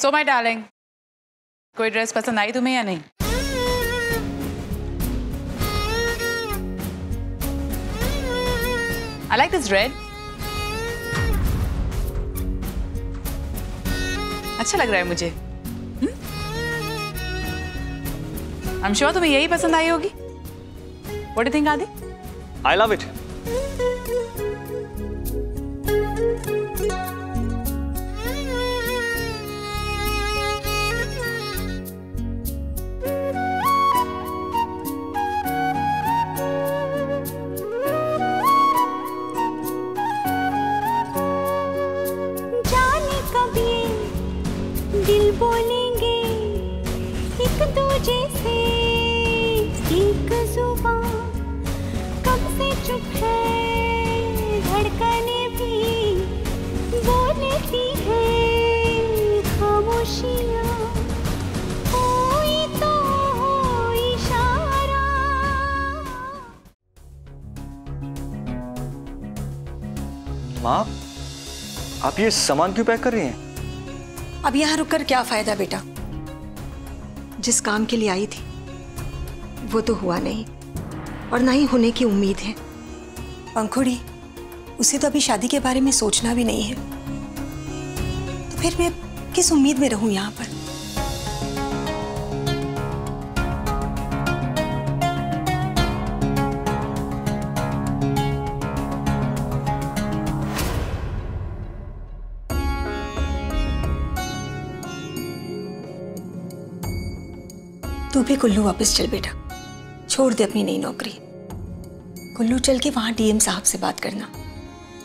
So my darling, कोई dress पसंद आई तुम्हें या नहीं? I like this red. अच्छा लग रहा है मुझे। I'm sure तुम्हें यही पसंद आई होगी। What do you think, Adi? I love it. दिल बोलेंगे एक दूजे से, एक जुबान कब से चुप है, धड़कने भी बोलती है, खामोशियाँ कोई तो हो इशारा। माँ, आप ये सामान क्यों पैक कर रही हैं? अब यहाँ रुककर क्या फायदा बेटा? जिस काम के लिए आई थी वो तो हुआ नहीं, और ना ही होने की उम्मीद है। पंखुड़ी, उसे तो अभी शादी के बारे में सोचना भी नहीं है, तो फिर मैं किस उम्मीद में रहूं यहाँ पर? तू भी कुल्लू वापस चल बेटा, छोड़ दे अपनी नई नौकरी। कुल्लू चल के वहां डीएम साहब से बात करना,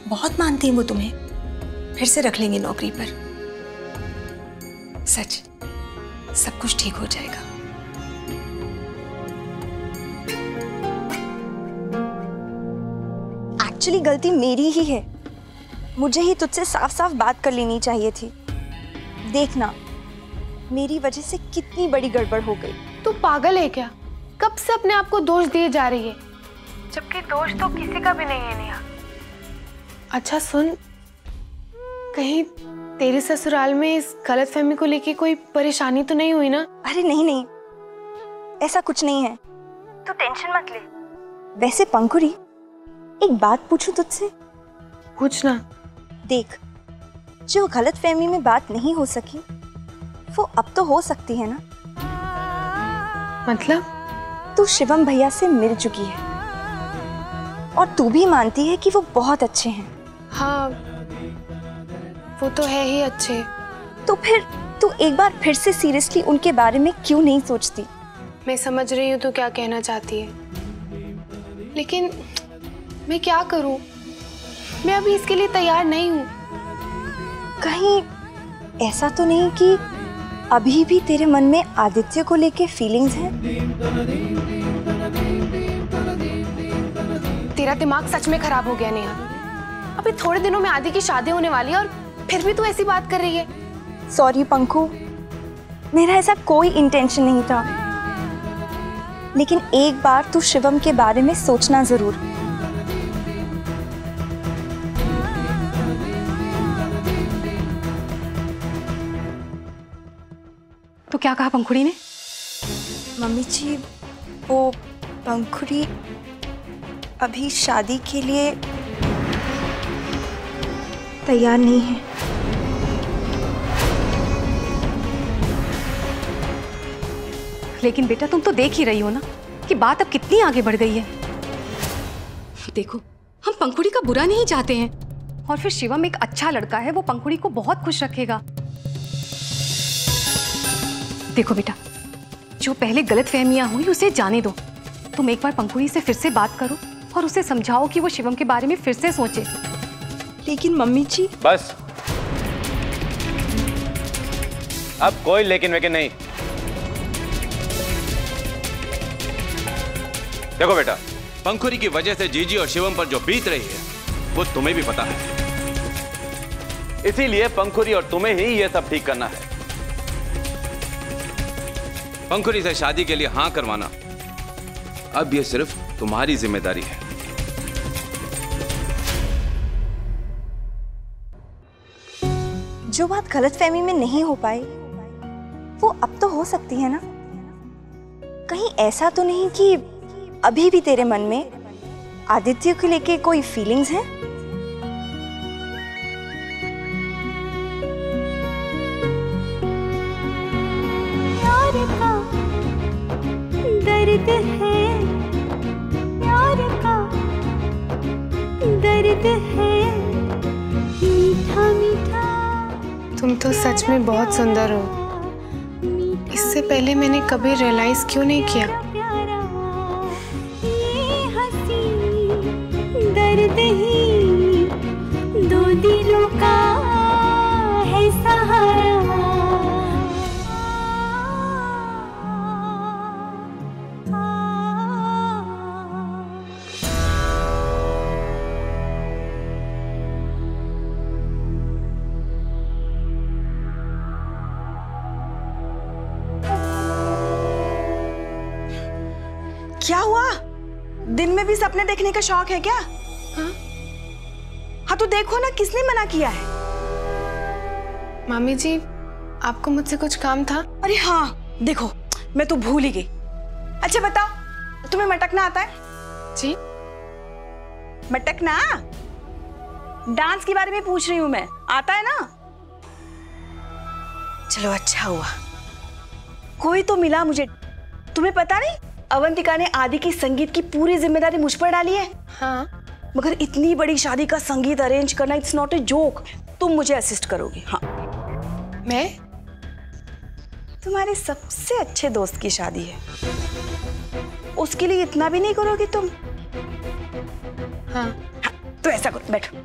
बहुत मानते हैं वो तुम्हें, फिर से रख लेंगे नौकरी पर। सच, सब कुछ ठीक हो जाएगा। एक्चुअली गलती मेरी ही है, मुझे ही तुझसे साफ साफ बात कर लेनी चाहिए थी। देखना मेरी वजह से कितनी बड़ी गड़बड़ हो गई। तू पागल है क्या? कब से अपने आप को दोष दिए जा रही है, जबकि दोष तो किसी का भी नहीं है नेहा। अच्छा सुन, कहीं तेरे ससुराल में इस गलतफहमी को लेके कोई परेशानी तो नहीं हुई ना? अरे नहीं नहीं, ऐसा कुछ नहीं है, तू टेंशन मत ले। वैसे पंखुड़ी, एक बात पूछूं तुझसे? पूछना। देख, जो गलतफहमी में बात नहीं हो सकी वो अब तो हो सकती है ना? मतलब? तू शिवम भैया से मिल चुकी है और तू भी मानती है कि वो बहुत अच्छे हैं। हाँ, वो तो है ही अच्छे। तो फिर तू एक बार फिर से सीरियसली उनके बारे में क्यों नहीं सोचती? मैं समझ रही हूँ तू क्या कहना चाहती है, लेकिन मैं क्या करूँ? मैं अभी इसके लिए तैयार नहीं हूँ। कहीं ऐसा तो नहीं कि अभी भी तेरे मन में आदित्य को लेके फीलिंग्स हैं? तेरा दिमाग सच में खराब हो गया नेहा। अभी थोड़े दिनों में आदि की शादी होने वाली है और फिर भी तू ऐसी बात कर रही है। सॉरी पंखु, मेरा ऐसा कोई इंटेंशन नहीं था, लेकिन एक बार तू शिवम के बारे में सोचना जरूर। तो क्या कहा पंखुड़ी ने? मम्मी जी, वो पंखुड़ी अभी शादी के लिए तैयार नहीं है। लेकिन बेटा, तुम तो देख ही रही हो ना कि बात अब कितनी आगे बढ़ गई है। देखो, हम पंखुड़ी का बुरा नहीं चाहते हैं, और फिर शिवम एक अच्छा लड़का है, वो पंखुड़ी को बहुत खुश रखेगा। देखो बेटा, जो पहले गलतफहमियां हुई उसे जाने दो। तुम एक बार पंखुड़ी से फिर से बात करो और उसे समझाओ कि वो शिवम के बारे में फिर से सोचे। लेकिन मम्मी जी। बस, अब कोई लेकिन वेकिन नहीं। देखो बेटा, पंखुड़ी की वजह से जीजी और शिवम पर जो बीत रही है वो तुम्हें भी पता है, इसीलिए पंखुड़ी और तुम्हें ही ये सब ठीक करना है। पंखुड़ी से शादी के लिए हाँ करवाना अब ये सिर्फ तुम्हारी जिम्मेदारी है। जो बात गलतफहमी में नहीं हो पाई वो अब तो हो सकती है ना? कहीं ऐसा तो नहीं कि अभी भी तेरे मन में आदित्य को लेके कोई फीलिंग्स हैं? प्यार का दर्द है, प्यार का दर्द है, मीठा मीठा। तुम तो सच में बहुत सुंदर हो। इससे पहले मैंने कभी रियलाइज क्यों नहीं किया? प्यारा ये हंसी दर्द ही दो दिलों का है सहारा। क्या हुआ? दिन में भी सपने देखने का शौक है क्या? हाँ तो देखो ना, किसने मना किया है? मामी जी, आपको मुझसे कुछ काम था? अरे हाँ, देखो मैं तो भूल ही गई। अच्छा बताओ, तुम्हें मटकना आता है? जी? मटकना? डांस के बारे में पूछ रही हूँ मैं, आता है ना? चलो अच्छा हुआ, कोई तो मिला मुझे। तुम्हें पता नहीं, अवंतिका ने आदि की संगीत की पूरी जिम्मेदारी मुझ पर डाली है। हाँ। मगर इतनी बड़ी शादी का संगीत अरेंज करना, इट्स नॉट ए जोक। तुम मुझे असिस्ट करोगी? हाँ। मैं? तुम्हारे सबसे अच्छे दोस्त की शादी है, उसके लिए इतना भी नहीं करोगी तुम? हाँ। तो ऐसा करो, बैठो।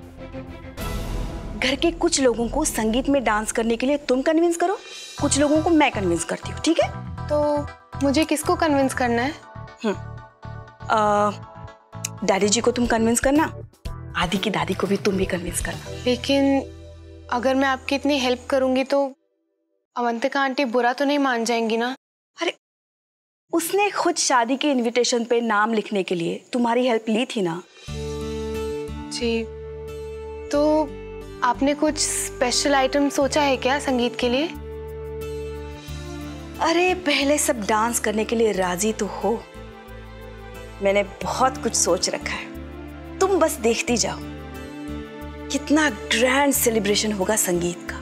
घर के कुछ लोगों को संगीत में डांस करने के लिए तुम कन्विंस करो, कुछ लोगों को मैं कन्विंस करती हूँ, ठीक है? तो मुझे किसको कन्विंस करना है? दादी जी को तुम कन्विंस करना, आदि की दादी को भी तुम भी कन्विंस करना। लेकिन अगर मैं आपकी इतनी हेल्प करूंगी तो अवंतिका आंटी बुरा तो नहीं मान जाएंगी ना? अरे उसने खुद शादी के इनविटेशन पे नाम लिखने के लिए तुम्हारी हेल्प ली थी ना। जी, तो आपने कुछ स्पेशल आइटम सोचा है क्या संगीत के लिए? अरे पहले सब डांस करने के लिए राजी तो हो। मैंने बहुत कुछ सोच रखा है, तुम बस देखती जाओ। कितना ग्रैंड सेलिब्रेशन होगा संगीत का।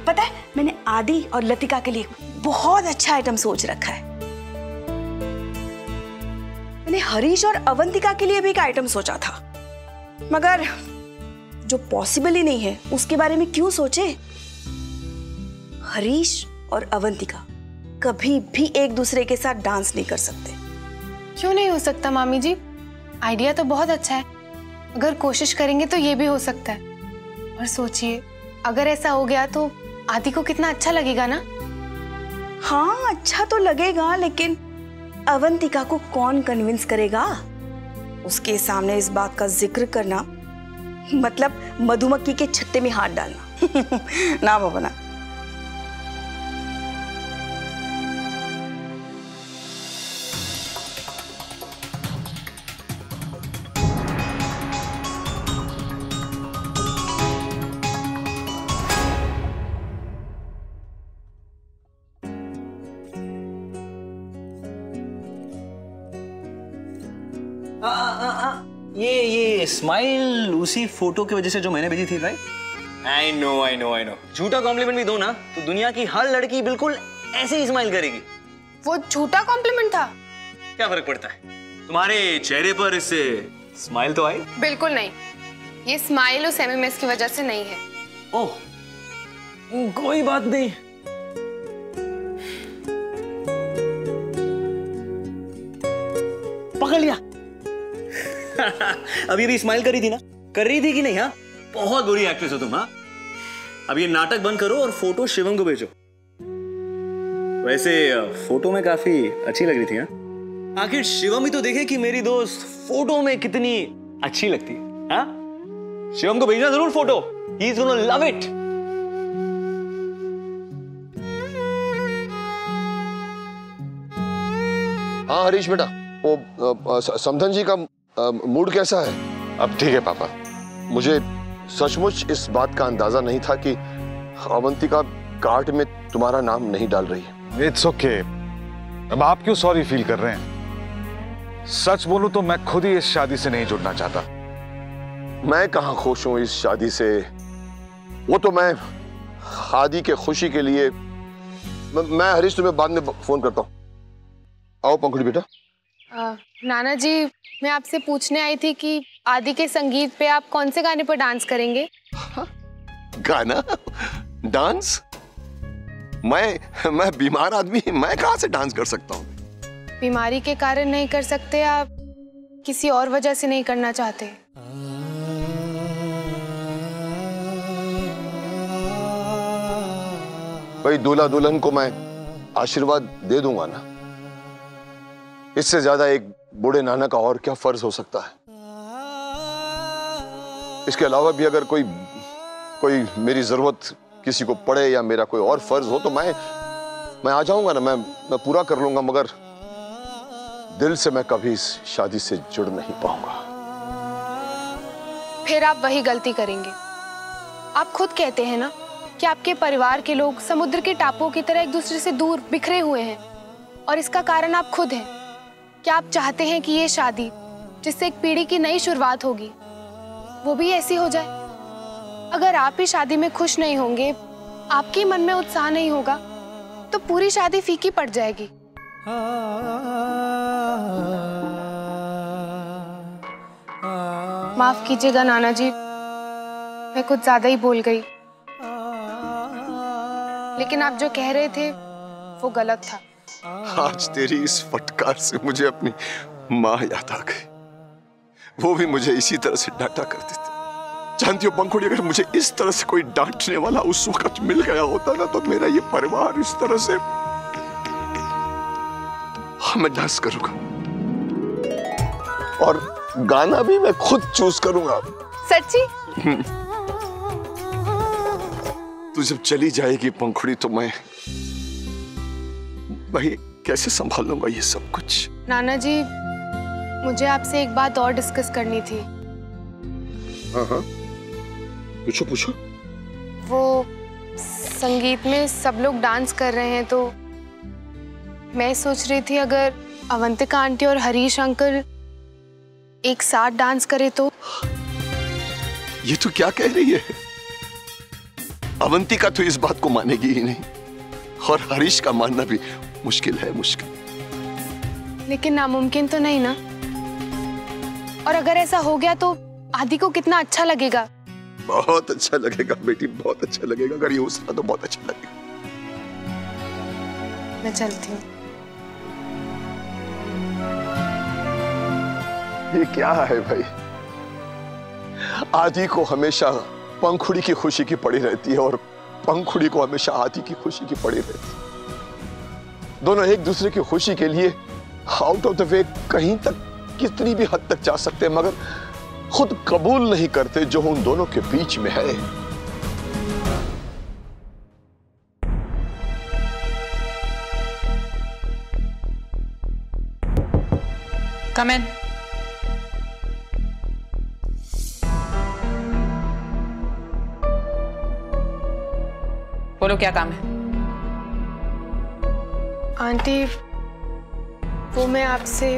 पता है, मैंने आदि और लतिका के लिए बहुत अच्छा आइटम सोच रखा है। मैंने हरीश और अवंतिका के लिए भी एक आइटम सोचा था, मगर जो पॉसिबल ही नहीं है उसके बारे में क्यों सोचे। हरीश और अवंतिका कभी भी एक दूसरे के साथ डांस नहीं कर सकते। क्यों नहीं हो सकता मामी जी? आइडिया तो बहुत अच्छा है। अगर कोशिश करेंगे तो ये भी हो सकता है। और सोचिए, अगर ऐसा हो गया तो आदि को कितना अच्छा लगेगा ना? हाँ अच्छा तो लगेगा, लेकिन अवंतिका को कौन कन्विंस करेगा? उसके सामने इस बात का जिक्र करना मतलब मधुमक्खी के छत्ते में हाथ डालना। ना बाबा ना। ये स्माइल उसी फोटो की वजह से जो मैंने भेजी थी, राइट? I know. झूठा कॉम्प्लीमेंट भी दो ना तो दुनिया की हर लड़की बिल्कुल ऐसे ही स्माइल करेगी। वो झूठा कॉम्प्लीमेंट था? क्या फर्क पड़ता है, तुम्हारे चेहरे पर इससे स्माइल तो आई। बिल्कुल नहीं, ये स्माइल उस एमएमएस की वजह से नहीं है। ओह, कोई बात नहीं। पकड़ लिया। अभी भी स्माइल करी थी ना, कर रही थी कि नहीं? हाँ, बहुत बुरी एक्ट्रेस हो तुम। हाँ, अब ये नाटक बंद करो और फोटो शिवम को भेजो। वैसे फोटो में काफी अच्छी लग रही थी। हाँ, आखिर शिवम ही तो देखे कि मेरी दोस्त फोटो में कितनी अच्छी लगती है। हाँ, शिवम को भेजना जरूर photo, he is gonna love it. हाँ हरीश बेटा, वो समधन जी का मूड कैसा है? अब ठीक है पापा। मुझे सचमुच इस बात का अंदाजा नहीं था कि अवंतिका कार्ट में तुम्हारा नाम नहीं डाल रही है। It's okay. अब आप क्यों सॉरी फील कर रहे हैं? सच बोलूं तो मैं खुद ही इस शादी से नहीं जुड़ना चाहता। मैं कहां खुश हूं इस शादी से। वो तो मैं आदि के खुशी के लिए। मैं हरीश तुम्हें बाद में फोन करता हूं। आओ पंखुड़ी बेटा। नाना जी, मैं आपसे पूछने आई थी कि आदि के संगीत पे आप कौन से गाने पर डांस करेंगे? गाना? डांस? मैं बीमार आदमी, मैं कहां से डांस कर सकता हूं? बीमारी के कारण नहीं कर सकते, आप किसी और वजह से नहीं करना चाहते? भाई दूल्हा दुल्हन को मैं आशीर्वाद दे दूंगा ना। इससे ज्यादा एक बूढ़े नाना का और क्या फर्ज हो सकता है। इसके अलावा भी अगर कोई मेरी जरूरत किसी को पड़े या मेरा कोई और फर्ज हो तो मैं आ जाऊंगा ना। मैं पूरा कर लूंगा, मगर दिल से मैं कभी इस शादी से जुड़ नहीं पाऊंगा। फिर आप वही गलती करेंगे। आप खुद कहते हैं ना कि आपके परिवार के लोग समुद्र के टापुओं की तरह एक दूसरे से दूर बिखरे हुए हैं, और इसका कारण आप खुद हैं। क्या आप चाहते हैं कि ये शादी, जिससे एक पीढ़ी की नई शुरुआत होगी, वो भी ऐसी हो जाए? अगर आप ही शादी में खुश नहीं होंगे, आपके मन में उत्साह नहीं होगा, तो पूरी शादी फीकी पड़ जाएगी। माफ कीजिएगा नाना जी, मैं कुछ ज्यादा ही बोल गई, लेकिन आप जो कह रहे थे वो गलत था। आज तेरी इस फटकार से मुझे अपनी माँ याद आ गई। वो भी मुझे इसी तरह से डांटा करती थी। जानती हो पंखुड़ी, अगर मुझे इस तरह से कोई डांटने वाला उस वक्त मिल गया होता ना, तो मेरा ये परिवार इस तरह से। हाँ, मैं डांस करूंगा और गाना भी मैं खुद चूज करूंगा। सच्ची? तू जब चली जाएगी पंखुड़ी तो मैं भाई कैसे संभाल लूंगा ये सब कुछ? नाना जी, मुझे आपसे एक बात और डिस्कस करनी थी। हाँ, पूछो पूछो। वो संगीत में सब लोग डांस कर रहे हैं, तो मैं सोच रही थी अगर अवंतिका आंटी और हरीश अंकल एक साथ डांस करे तो। ये तो क्या कह रही है? अवंतिका तो इस बात को मानेगी ही नहीं, और हरीश का मानना भी मुश्किल है, मुश्किल। लेकिन नामुमकिन तो नहीं ना? और अगर ऐसा हो गया तो आदि को कितना अच्छा लगेगा। बहुत अच्छा लगेगा बेटी, बहुत अच्छा लगेगा। अगर ये हो सकता तो बहुत अच्छा लगेगा। मैं चलती हूँ। ये क्या है भाई? आदि को हमेशा पंखुड़ी की खुशी की पड़ी रहती है, और पंखुड़ी को हमेशा आदि की खुशी की पड़ी रहती है। दोनों एक दूसरे की खुशी के लिए आउट ऑफ द वे कहीं तक, कितनी भी हद तक जा सकते हैं, मगर खुद कबूल नहीं करते जो उन दोनों के बीच में है। कम इन। बोलो क्या काम है? आंटी, वो मैं आपसे।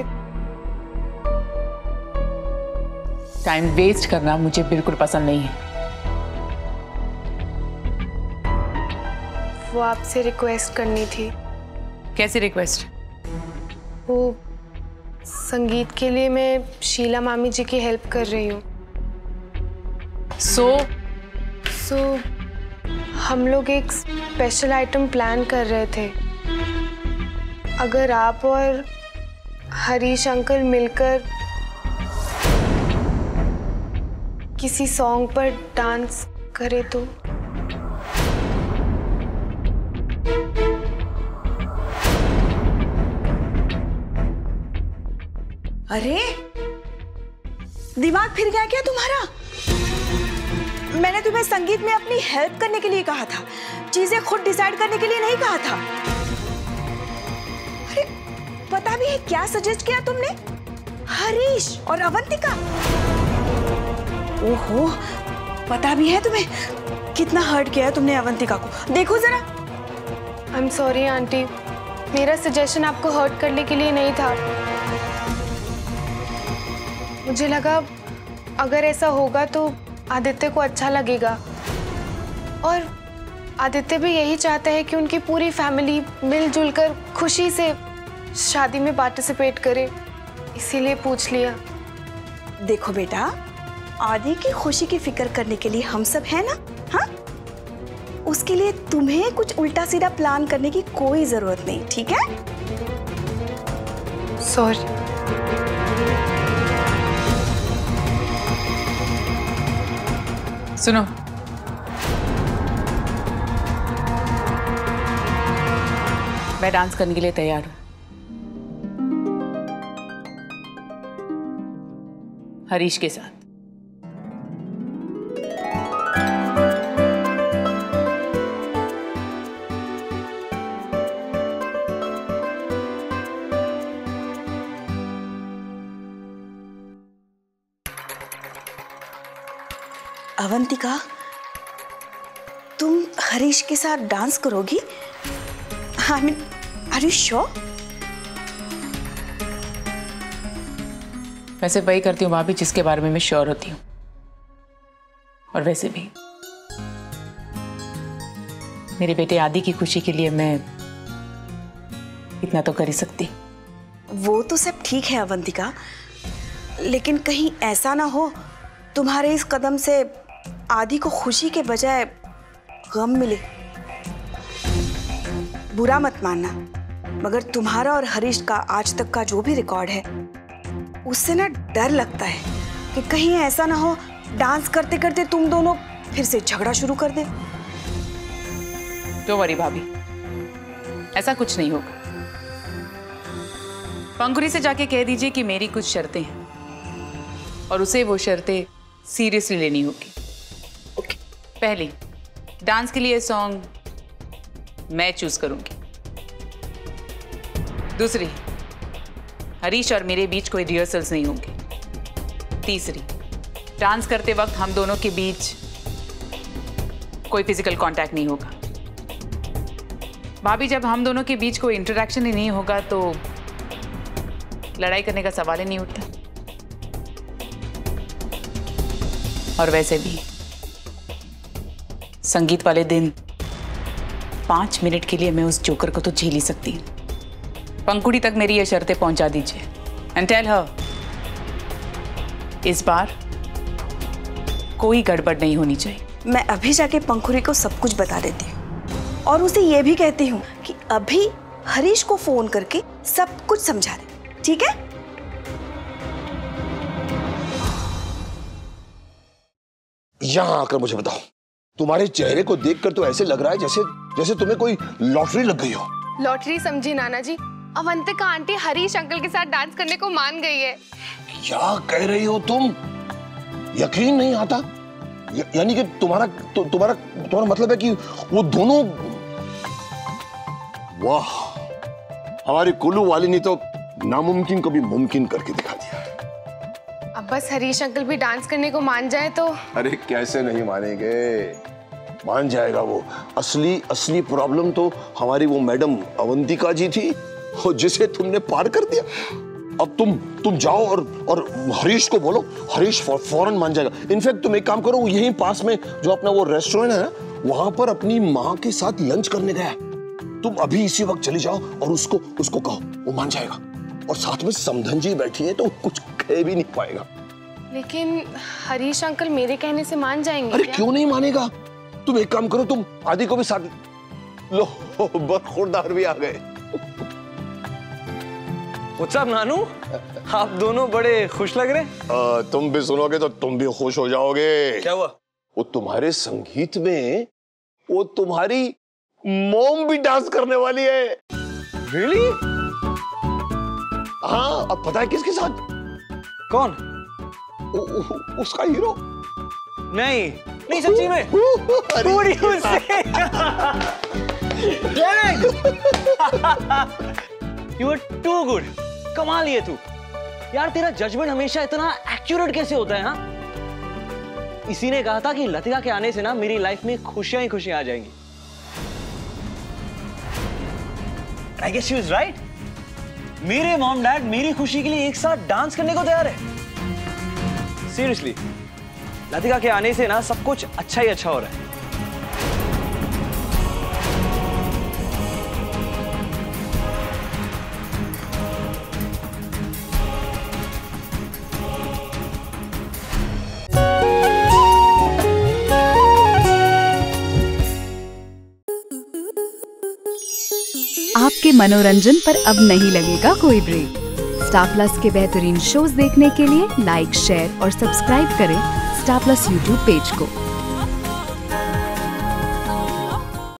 टाइम वेस्ट करना मुझे बिल्कुल पसंद नहीं है। वो आपसे रिक्वेस्ट करनी थी। कैसी रिक्वेस्ट? वो संगीत के लिए मैं शीला मामी जी की हेल्प कर रही हूँ। सो हम लोग एक स्पेशल आइटम प्लान कर रहे थे। अगर आप और हरीश अंकल मिलकर किसी सॉन्ग पर डांस करे तो। अरे दिमाग फिर गया क्या तुम्हारा? मैंने तुम्हें संगीत में अपनी हेल्प करने के लिए कहा था, चीजें खुद डिसाइड करने के लिए नहीं कहा था। अरे पता भी है क्या सजेस्ट किया तुमने? हरीश और अवंतिका। ओहो, पता भी है तुम्हें कितना हर्ट किया तुमने अवंतिका को। देखो जरा, आई एम सॉरी आंटी, मेरा सजेशन आपको हर्ट करने के लिए नहीं था। मुझे लगा अगर ऐसा होगा तो आदित्य को अच्छा लगेगा, और आदित्य भी यही चाहता है कि उनकी पूरी फैमिली मिलजुल कर खुशी से शादी में पार्टिसिपेट करे, इसीलिए पूछ लिया। देखो बेटा, आदि की खुशी की फिक्र करने के लिए हम सब हैं ना। हाँ, उसके लिए तुम्हें कुछ उल्टा सीधा प्लान करने की कोई जरूरत नहीं, ठीक है? सॉरी। सुनो, मैं डांस करने के लिए तैयार हूं। हरीश के साथ। अवंतिका, तुम हरीश के साथ डांस करोगी? I mean, are you sure? वैसे वही करती हूँ भाभी जिसके बारे में मैं श्योर होती हूँ, और वैसे भी मेरे बेटे आदि की खुशी के लिए मैं इतना तो कर ही सकती। वो तो सब ठीक है अवंतिका, लेकिन कहीं ऐसा ना हो तुम्हारे इस कदम से आदि को खुशी के बजाय गम मिले। बुरा मत मानना, मगर तुम्हारा और हरीश का आज तक का जो भी रिकॉर्ड है, उससे ना डर लगता है कि कहीं ऐसा ना हो डांस करते करते तुम दोनों फिर से झगड़ा शुरू कर दे। डोंट वरी भाभी, ऐसा कुछ नहीं होगा। पंखुड़ी से जाके कह दीजिए कि मेरी कुछ शर्तें हैं और उसे वो शर्तें सीरियसली लेनी होगी। ओके। पहली, डांस के लिए सॉन्ग मैं चूज करूंगी। दूसरी, हरीश और मेरे बीच कोई रिहर्सल्स नहीं होंगे। तीसरी, डांस करते वक्त हम दोनों के बीच कोई फिजिकल कांटेक्ट नहीं होगा। भाभी, जब हम दोनों के बीच कोई इंटरेक्शन ही नहीं होगा तो लड़ाई करने का सवाल ही नहीं उठता। और वैसे भी संगीत वाले दिन 5 मिनट के लिए मैं उस जोकर को तो झेल ही सकती हूँ। पंखुड़ी तक मेरी ये शर्तें पहुंचा दीजिए एंड टेल हर इस बार कोई गड़बड़ नहीं होनी चाहिए। मैं अभी जाके पंखुड़ी को सब कुछ बता देती हूँ और उसे ये भी कहती हूँ कि अभी हरीश को फोन करके सब कुछ समझा दे, ठीक है? यहां आकर मुझे बताओ, तुम्हारे चेहरे को देखकर तो ऐसे लग रहा है जैसे जैसे तुम्हें कोई लॉटरी लग गई हो। लॉटरी समझी नाना जी, अवंतिका आंटी हरीश अंकल के साथ डांस करने को मान गई है। क्या कह रही हो तुम? यकीन नहीं आता। यानी कि तुम्हारा मतलब है कि वो दोनों। वाह, हमारी कुल्लू वाली ने तो नामुमकिन को भी मुमकिन करके दिखा दिया। अब बस हरीश अंकल भी डांस करने को मान जाए तो। अरे कैसे नहीं मानेंगे, मान जाएगा वो। असली प्रॉब्लम तो हमारी वो मैडम अवंतिका जी थी, जिसे तुमने पार कर दिया। अब तुम जाओ और हरीश को बोलो, हरीश फौरन मान जाएगा। इनफैक्ट तुम एक काम करो, यहीं पास में जो अपना वो रेस्टोरेंट है ना, वहां पर अपनी माँ के साथ लंच करने गया। तुम अभी इसी वक्त चली जाओ और उसको कहो, वो मान जाएगा। और साथ में समधन जी बैठी है तो कुछ कह भी नहीं पाएगा। लेकिन हरीश अंकल मेरे कहने से मान जाएंगे? अरे क्यों नहीं मानेगा? तुम एक काम करो, तुम आदि को भी साथ लो। बरखुरदार भी आ गए। व्हाट्स अप नानू, आप दोनों बड़े खुश लग रहे। तुम भी सुनोगे तो तुम भी खुश हो जाओगे। क्या हुआ? वो तुम्हारे संगीत में वो तुम्हारी मॉम भी डांस करने वाली है। रियली? हाँ, अब पता है किसके साथ? कौन? उसका हीरो। नहीं सच्ची में? पूरी उससे। You are too good. कमाल है तू। यार तेरा जजमेंट हमेशा इतना एक्यूरेट कैसे होता है? हाँ, इसी ने कहा था कि लतिका के आने से ना मेरी लाइफ में खुशियां ही खुशियां आ जाएंगी। I guess she was right. मेरे मॉम डैड मेरी खुशी के लिए एक साथ डांस करने को तैयार है। सीरियसली, लतिका के आने से ना सब कुछ अच्छा ही अच्छा हो रहा है। आपके मनोरंजन पर अब नहीं लगेगा कोई ब्रेक। स्टार प्लस के बेहतरीन शोज देखने के लिए लाइक, शेयर और सब्सक्राइब करें स्टार प्लस यूट्यूब पेज को।